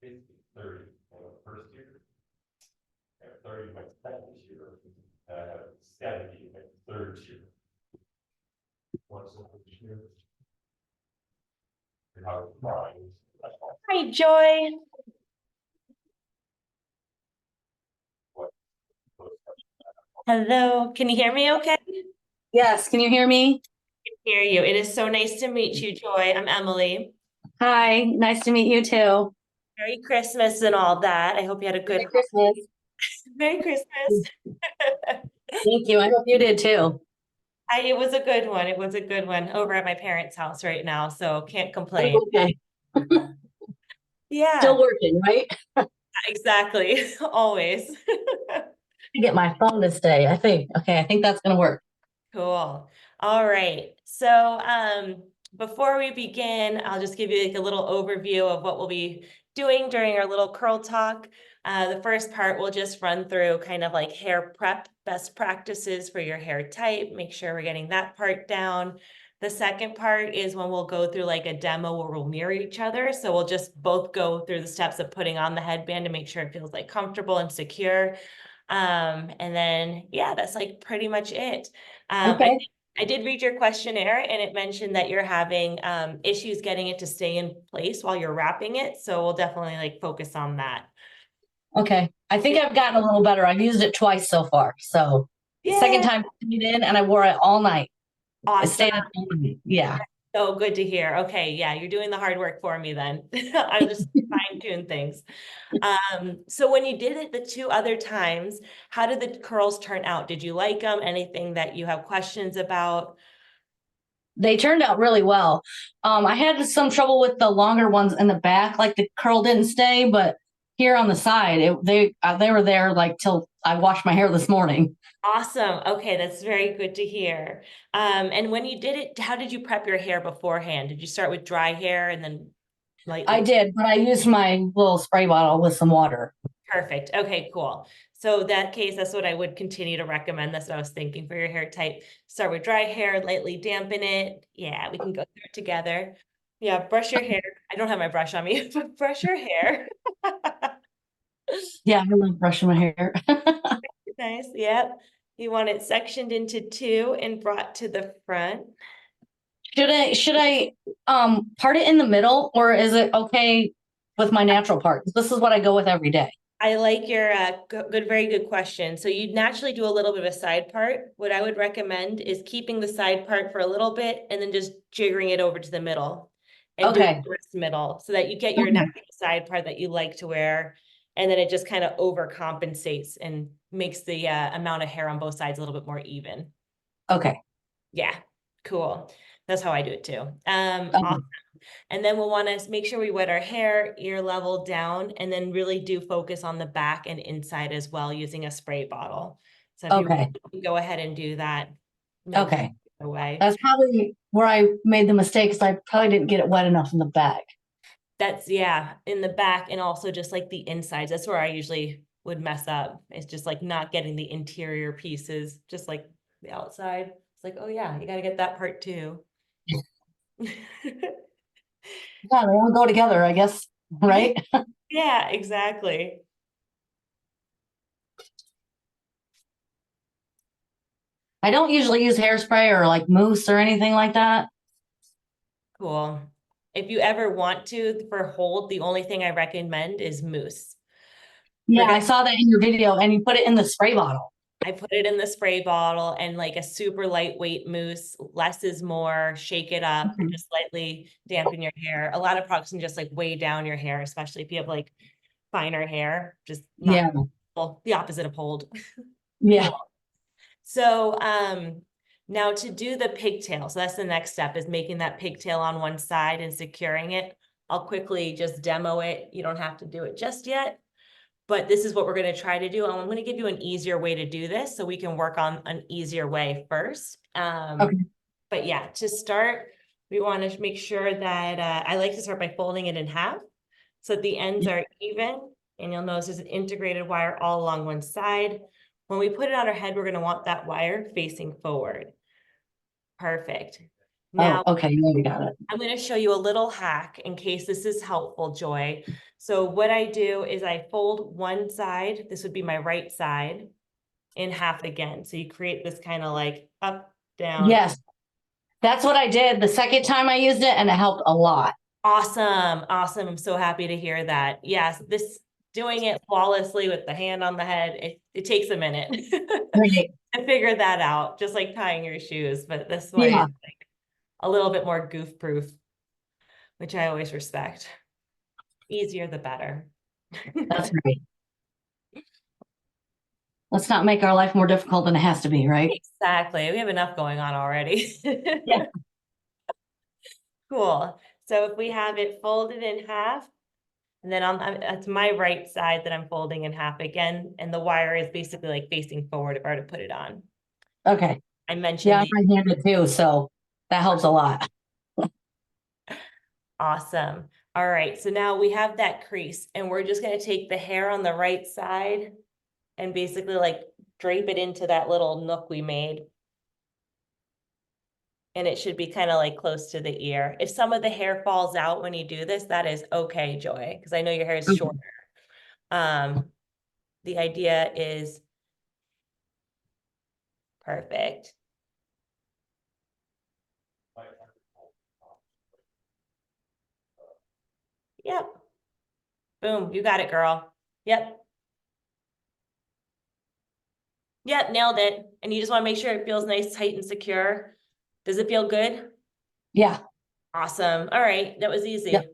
basically 30 in the first year. I have 30 my second year, and I have 70 my third year. What's the first year? And how it's drawing. Hi, Joy. Hello, can you hear me okay? Yes, can you hear me? I can hear you. It is so nice to meet you, Joy. I'm Emily. Hi, nice to meet you too. Merry Christmas and all that. I hope you had a good Merry Christmas. Merry Christmas. Thank you. I hope you did too. It was a good one. It was a good one over at my parents' house right now, so can't complain. Okay. Yeah, Still working, right? exactly. Always. To get my phone to stay, I think. Okay, I think that's gonna work. Cool. All right. So before we begin, I'll just give you like a little overview of what we'll be doing during our little curl talk. The first part, we'll just run through kind of like hair prep, best practices for your hair type, make sure we're getting that part down. The second part is when we'll go through like a demo where we'll mirror each other. So we'll just both go through the steps of putting on the headband to make sure it feels like comfortable and secure. And then, yeah, that's like pretty much it. Okay. I did read your questionnaire and it mentioned that you're having issues getting it to stay in place while you're wrapping it. So we'll definitely like focus on that. Okay. I think I've gotten a little better. I've used it twice so far. So Yeah. second time putting it in and I wore it all night. It Awesome. stayed in all night. Yeah. So good to hear. Okay, yeah, you're doing the hard work for me then. I'll just fine-tune things. So when you did it the two other times, how did the curls turn out? Did you like them? Anything that you have questions about? They turned out really well. I had some trouble with the longer ones in the back, like the curl didn't stay, but here on the side, they were there like till I washed my hair this morning. Awesome. Okay, that's very good to hear. And when you did it, how did you prep your hair beforehand? Did you start with dry hair and then lightly? I did, but I used my little spray bottle with some water. Perfect. Okay, cool. So that case, that's what I would continue to recommend. That's what I was thinking for your hair type. Start with dry hair, lightly dampen it. Yeah, we can go through it together. Yeah, brush your hair. I don't have my brush on me, but brush your hair. Yeah, I love brushing my hair. Nice. Yep. You want it sectioned into two and brought to the front. Should I part it in the middle, or is it okay with my natural part? This is what I go with every day. I like your very good question. So you naturally do a little bit of a side part. What I would recommend is keeping the side part for a little bit and then just jiggering it over to the middle and doing the rest middle so that you get your natural side part that you like to wear. And then it just kind of overcompensates and makes the amount of hair on both sides a little bit more even. Okay. Yeah, cool. That's how I do it too. Awesome. And then we'll want to make sure we wet our hair, ear level down, and then really do focus on the back and inside as well using a spray bottle. So if you go ahead and do that. No away. That's probably where I made the mistake, because I probably didn't get it wet enough in the back. That's, yeah, in the back and also just like the insides. That's where I usually would mess up. It's just like not getting the interior pieces, just like the outside. It's like, oh yeah, you got to get that part too. Yeah, they all go together, I guess, right? Yeah, exactly. I don't usually use hairspray or like mousse or anything like that. Cool. If you ever want to, for hold, the only thing I recommend is mousse. Yeah, I saw that in your video, and you put it in the spray bottle. I put it in the spray bottle and like a super lightweight mousse. Less is more. Shake it up and just lightly dampen your hair. A lot of products can just like weigh down your hair, especially if you have like finer hair. Just not the opposite of hold. Yeah. So now to do the pigtail, so that's the next step, is making that pigtail on one side and securing it. I'll quickly just demo it. You don't have to do it just yet, but this is what we're going to try to do. And I'm going to give you an easier way to do this so we can work on an easier way first. But yeah, to start, we want to make sure that I like to start by folding it in half so that the ends are even, and you'll notice there's an integrated wire all along one side. When we put it on our head, we're going to want that wire facing forward. Perfect. Now, Oh, okay, yeah, we got it. I'm going to show you a little hack in case this is helpful, Joy. So what I do is I fold one side, this would be my right side, in half again. So you create this kind of like up, down. Yes, that's what I did the second time I used it, and it helped a lot. Awesome. Awesome. I'm so happy to hear that. Yes, doing it flawlessly with the hand on the head, it takes a minute Right. to figure that out, just like tying your shoes. But this way, Yeah. it's like a little bit more goof proof, which I always respect. Easier the better. That's right. Let's not make our life more difficult than it has to be, right? Exactly. We have enough going on already. Yeah. Cool. So if we have it folded in half, and then it's my right side that I'm folding in half again, and the wire is basically like facing forward if I were to put it on. Okay. I mentioned Yeah, I'm right-handed too, so that helps a lot. Awesome. All right, so now we have that crease, and we're just gonna take the hair on the right side and basically like drape it into that little nook we made. And it should be kind of like close to the ear. If some of the hair falls out when you do this, that is okay, Joy, because I know your hair is shorter. The idea is perfect. Yep. Boom, you got it, girl. Yep. Yep, nailed it. And you just want to make sure it feels nice, tight, and secure. Does it feel good? Yeah. Awesome. All right, that was easy. Yep.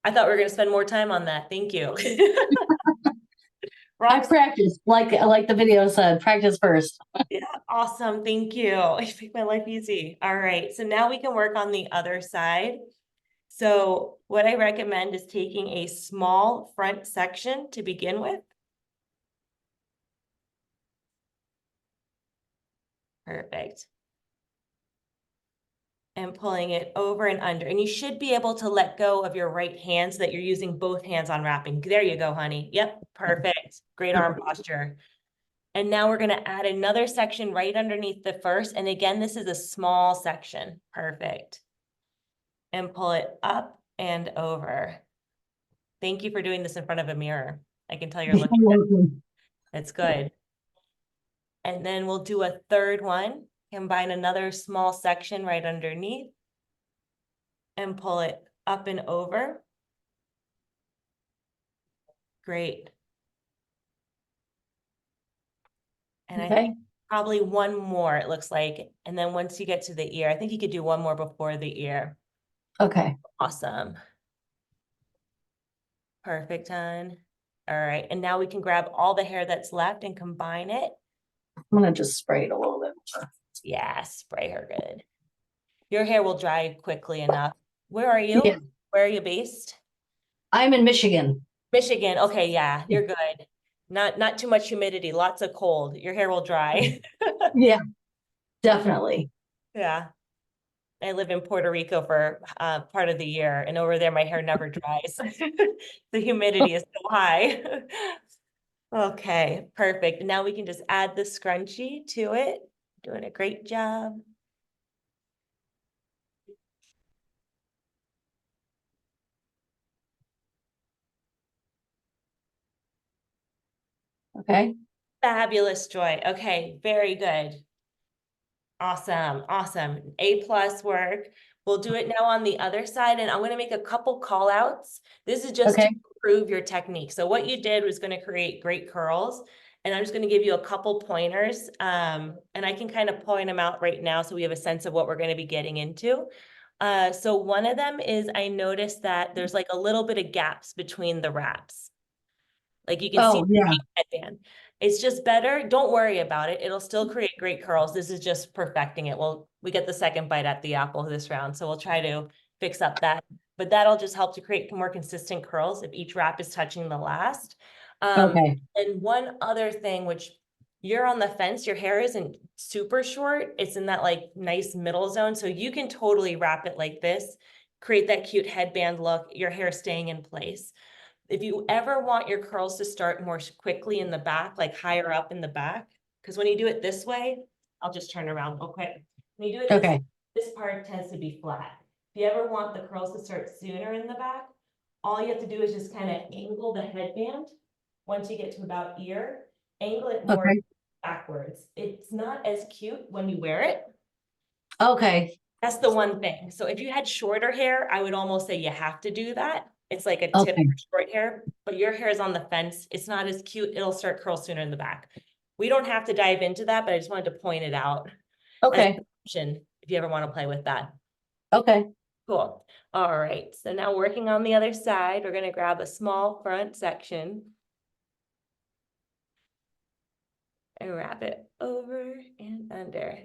I thought we were going to spend more time on that. Thank you. I practiced, like the video said, practice first. Yeah, awesome. Thank you. You make my life easy. All right, so now we can work on the other side. So what I recommend is taking a small front section to begin with. Perfect. And pulling it over and under. And you should be able to let go of your right hand so that you're using both hands on wrapping. There you go, honey. Yep, perfect. Great arm posture. And now we're going to add another section right underneath the first. And again, this is a small section. Perfect. And pull it up and over. Thank you for doing this in front of a mirror. I can tell you're looking good. That's good. And then we'll do a third one. Combine another small section right underneath and pull it up and over. Great. And I think probably one more, it looks like. And then once you get to the ear, I think you could do one more before the ear. Okay. Awesome. Perfect, hon. All right. And now we can grab all the hair that's left and combine it. I'm going to just spray it a little bit more. Yeah, spray her good. Your hair will dry quickly enough. Where are you? Yeah. Where are you based? I'm in Michigan. Michigan. Okay, yeah, you're good. Not too much humidity, lots of cold. Your hair will dry. Yeah, definitely. Yeah. I live in Puerto Rico for part of the year, and over there my hair never dries. The humidity is so high. Okay, perfect. Now we can just add the scrunchie to it. Doing a great job. Okay. Fabulous, Joy. Okay, very good. Awesome, awesome. A+ work. We'll do it now on the other side, and I'm going to make a couple call outs. This is just to improve your technique. So what you did was going to create great curls, and I'm just going to give you a couple pointers, and I can kind of point them out right now so we have a sense of what we're going to be getting into. So one of them is I noticed that there's like a little bit of gaps between the wraps. Like you can see the headband. It's just better. Don't worry about it. It'll still create great curls. This is just perfecting it. We get the second bite at the apple this round. So we'll try to fix up that, but that'll just help to create more consistent curls if each wrap is touching the last. And one other thing, which you're on the fence, your hair isn't super short. It's in that like nice middle zone. So you can totally wrap it like this, create that cute headband look, your hair staying in place. If you ever want your curls to start more quickly in the back, like higher up in the back, because when you do it this way, I'll just turn around real quick. When you do it this way, this part tends to be flat. If you ever want the curls to start sooner in the back, all you have to do is just kind of angle the headband. Once you get to about ear, angle it more Okay. backwards. It's not as cute when you wear it. Okay. That's the one thing. So if you had shorter hair, I would almost say you have to do that. It's like a tip Okay. for short hair, but your hair is on the fence. It's not as cute. It'll start curl sooner in the back. We don't have to dive into that, but I just wanted to point it out as Okay. an option if you ever want to play with that. Okay. Cool. All right. So now working on the other side, we're going to grab a small front section and wrap it over and under.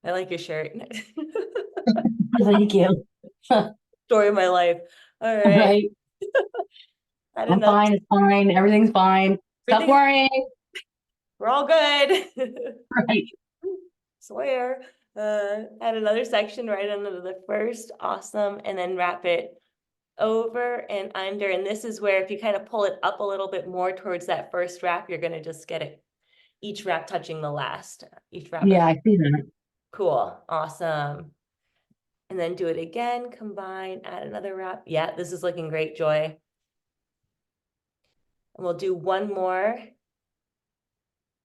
I like your shirt. Thank you. Story of my life. All right. Right. Add I'm another- fine. It's fine. Everything's fine. Stop Everything's- worrying. We're all good. Right. Swear. Add another section right under the first. Awesome. And then wrap it over and under. And this is where if you kind of pull it up a little bit more towards that first wrap, you're going to just get it. Each wrap touching the last. Each wrap. Yeah, I see that. Cool. Awesome. And then do it again. Combine, add another wrap. Yeah, this is looking great, Joy. And we'll do one more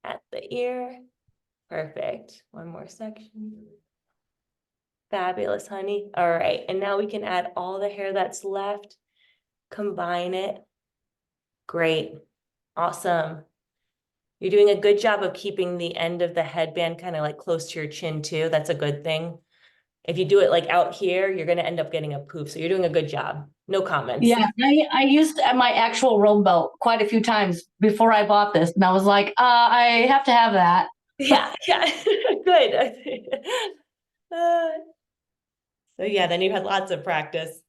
at the ear. Perfect. One more section. Fabulous, honey. All right. And now we can add all the hair that's left. Combine it. Great. Awesome. You're doing a good job of keeping the end of the headband kind of like close to your chin too. That's a good thing. If you do it like out here, you're going to end up getting a poof. So you're doing a good job. No comments. Yeah, I used my actual robe belt quite a few times before I bought this, and I was like, I have to have that. Yeah, good. So yeah, then you had lots of practice.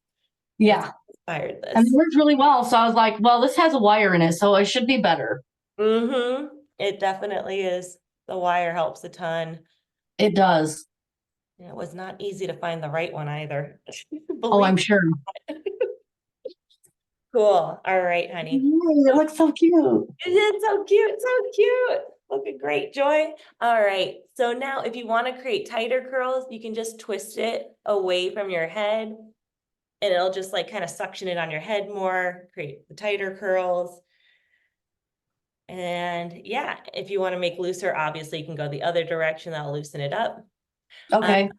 Yeah, Inspired this. and it worked really well. So I was like, well, this has a wire in it, so it should be better. It definitely is. The wire helps a ton. It does. And it was not easy to find the right one either. Oh, I'm sure. Cool. All right, honey. Yay, it looks so cute. It's so cute, so cute. Looking great, Joy. All right. So now if you want to create tighter curls, you can just twist it away from your head and it'll just like kind of suction it on your head more, create the tighter curls. And yeah, if you want to make looser, obviously you can go the other direction. That'll loosen it up. Okay.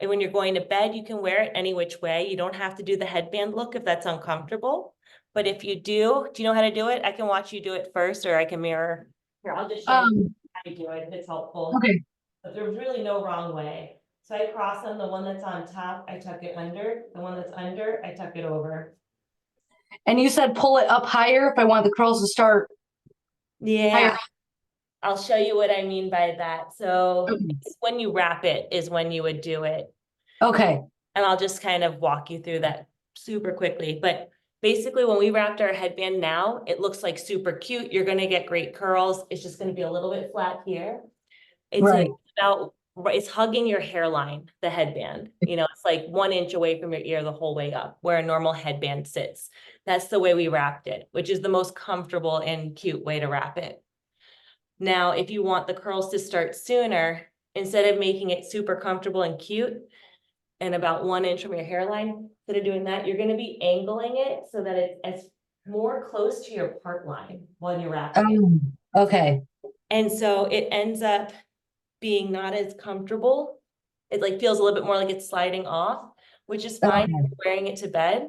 And when you're going to bed, you can wear it any which way. You don't have to do the headband look if that's uncomfortable. But if you do you know how to do it? I can watch you do it first, or I can mirror. Here, I'll just show you how to do it if it's helpful. Okay. But there's really no wrong way. So I cross them. The one that's on top, I tuck it under. The one that's under, I tuck it over. And you said pull it up higher if I want the curls to start. Yeah. Higher. I'll show you what I mean by that. So Okay. it's when you wrap it is when you would do it. Okay. And I'll just kind of walk you through that super quickly. But basically when we wrapped our headband now, it looks like super cute. You're going to get great curls. It's just going to be a little bit flat here. It's Right. it's hugging your hairline, the headband. You know, it's like 1 inch away from your ear the whole way up where a normal headband sits. That's the way we wrapped it, which is the most comfortable and cute way to wrap it. Now, if you want the curls to start sooner, instead of making it super comfortable and cute and about 1 inch from your hairline, instead of doing that, you're going to be angling it so that it's as more close to your part line when you're wrapping it. Okay. And so it ends up being not as comfortable. It like feels a little bit more like it's sliding off, which is fine if you're wearing it to bed.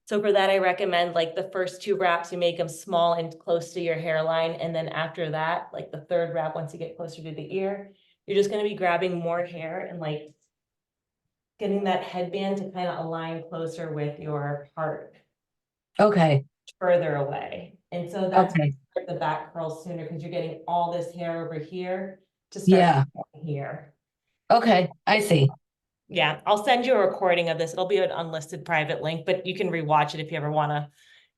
So for that, I recommend like the first 2 wraps, you make them small and close to your hairline. And then after that, like the 3rd wrap, once you get closer to the ear, you're just going to be grabbing more hair and like getting that headband to kind of align closer with your part. Okay. Further away. And so that's the back curls sooner because you're getting all this hair over here to start here. Okay. I see. Yeah, I'll send you a recording of this. It'll be an unlisted private link, but you can rewatch it if you ever want to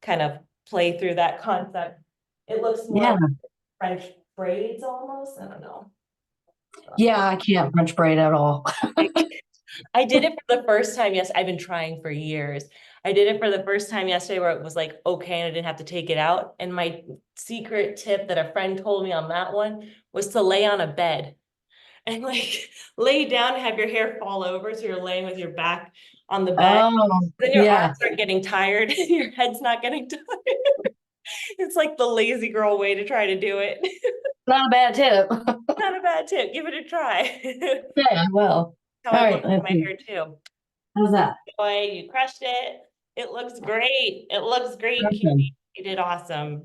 kind of play through that concept. It looks more like French braids almost. I don't know. Yeah, I can't French braid at all. I did it for the first time. Yes, I've been trying for years. I did it for the first time yesterday where it was like, okay, and I didn't have to take it out. And my secret tip that a friend told me on that one was to lay on a bed and like lay down and have your hair fall over. So you're laying with your back on the bed. Oh, Then your yeah. arms aren't getting tired. Your head's not getting tired. It's like the lazy girl way to try to do it. Not a bad tip. Not a bad tip. Give it a try. Yeah, well. How All I right. look at my hair too. How's that? Boy, you crushed it. It looks great. It looks great, Awesome. Katie. You did awesome.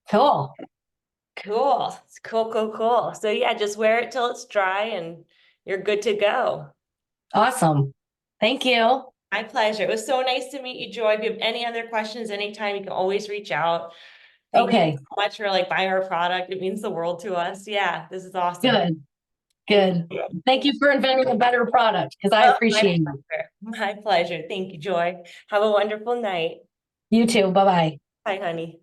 Cool. Cool. Cool, cool, cool. So yeah, just wear it till it's dry and you're good to go. Awesome. Thank you. My pleasure. It was so nice to meet you, Joy. If you have any other questions anytime, you can always reach out. Thank you Okay, so much for like buying our product. It means the world to us. Yeah, this is awesome. good. Good. Thank you for inventing a better product because I Oh, appreciate it. my pleasure. Thank you, Joy. Have a wonderful night. You too. Bye-bye. Bye, honey.